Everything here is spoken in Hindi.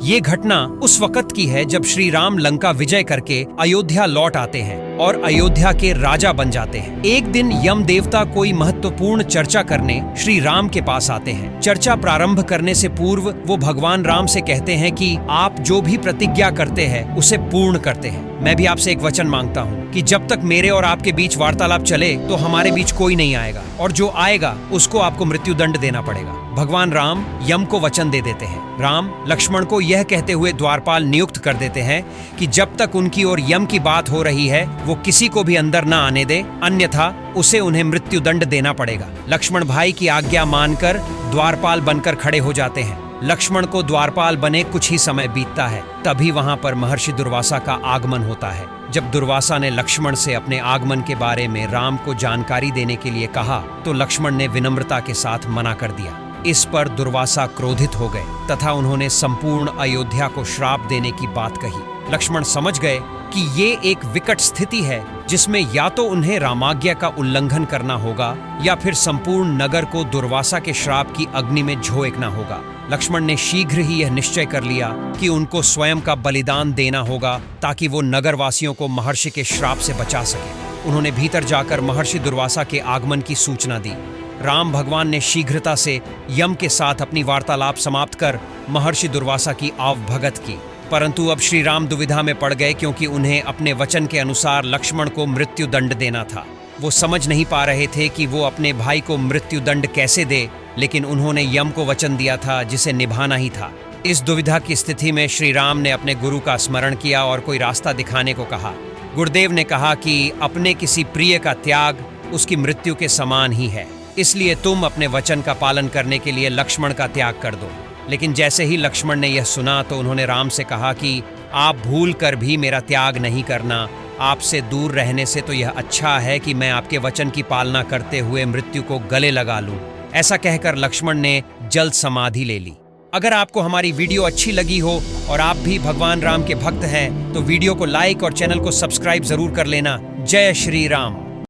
ये घटना उस वक्त की है जब श्री राम लंका विजय करके अयोध्या लौट आते हैं और अयोध्या के राजा बन जाते हैं। एक दिन यम देवता कोई महत्वपूर्ण चर्चा करने श्री राम के पास आते हैं। चर्चा प्रारंभ करने से पूर्व वो भगवान राम से कहते हैं कि आप जो भी प्रतिज्ञा करते हैं उसे पूर्ण करते हैं। मैं भी आपसे एक वचन मांगता हूँ कि जब तक मेरे और आपके बीच वार्तालाप चले तो हमारे बीच कोई नहीं आएगा, और जो आएगा उसको आपको मृत्यु दंड देना पड़ेगा। भगवान राम यम को वचन दे देते हैं। राम लक्ष्मण को यह कहते हुए द्वारपाल नियुक्त कर देते हैं कि जब तक उनकी और यम की बात हो रही है वो किसी को भी अंदर न आने दे, अन्यथा उसे उन्हें मृत्यु दंड देना पड़ेगा। लक्ष्मण भाई की आज्ञा मानकर द्वारपाल बनकर खड़े हो जाते हैं। लक्ष्मण को द्वारपाल बने कुछ ही समय बीतता है, तभी वहां पर महर्षि दुर्वासा का आगमन होता है। जब दुर्वासा ने लक्ष्मण से अपने आगमन के बारे में राम को जानकारी देने के लिए कहा तो लक्ष्मण ने विनम्रता के साथ मना कर दिया। इस पर दुर्वासा क्रोधित हो गए तथा उन्होंने संपूर्ण अयोध्या को श्राप देने की बात कही। लक्ष्मण समझ गए कि ये एक विकट स्थिति है जिसमें या तो उन्हें रामाज्ञा का उल्लंघन करना होगा या फिर संपूर्ण नगर को दुर्वासा के श्राप की अग्नि में झोंकना होगा। लक्ष्मण ने शीघ्र ही यह निश्चय कर लिया कि उनको स्वयं का बलिदान देना होगा ताकि वो नगरवासियों को महर्षि के श्राप से बचा सके। उन्होंने भीतर जाकर महर्षि दुर्वासा के आगमन की सूचना दी। राम भगवान ने शीघ्रता से यम के साथ अपनी वार्तालाप समाप्त कर महर्षि दुर्वासा की आवभगत की, परंतु अब श्री राम दुविधा में पड़ गए क्योंकि उन्हें अपने वचन के अनुसार लक्ष्मण को मृत्यु दंड देना था। वो समझ नहीं पा रहे थे कि वो अपने भाई को मृत्यु दंड कैसे दे, लेकिन उन्होंने यम को वचन दिया था जिसे निभाना ही था। इस दुविधा की स्थिति में श्री राम ने अपने गुरु का स्मरण किया और कोई रास्ता दिखाने को कहा। गुरुदेव ने कहा कि अपने किसी प्रिय का त्याग उसकी मृत्यु के समान ही है, इसलिए तुम अपने वचन का पालन करने के लिए लक्ष्मण का त्याग कर दो। लेकिन जैसे ही लक्ष्मण ने यह सुना तो उन्होंने राम से कहा कि आप भूल कर भी मेरा त्याग नहीं करना। आपसे दूर रहने से तो यह अच्छा है कि मैं आपके वचन की पालना करते हुए मृत्यु को गले लगा लूं। ऐसा कहकर लक्ष्मण ने जल्द समाधि ले ली। अगर आपको हमारी वीडियो अच्छी लगी हो और आप भी भगवान राम के भक्त हैं तो वीडियो को लाइक और चैनल को सब्सक्राइब जरूर कर लेना। जय श्री राम।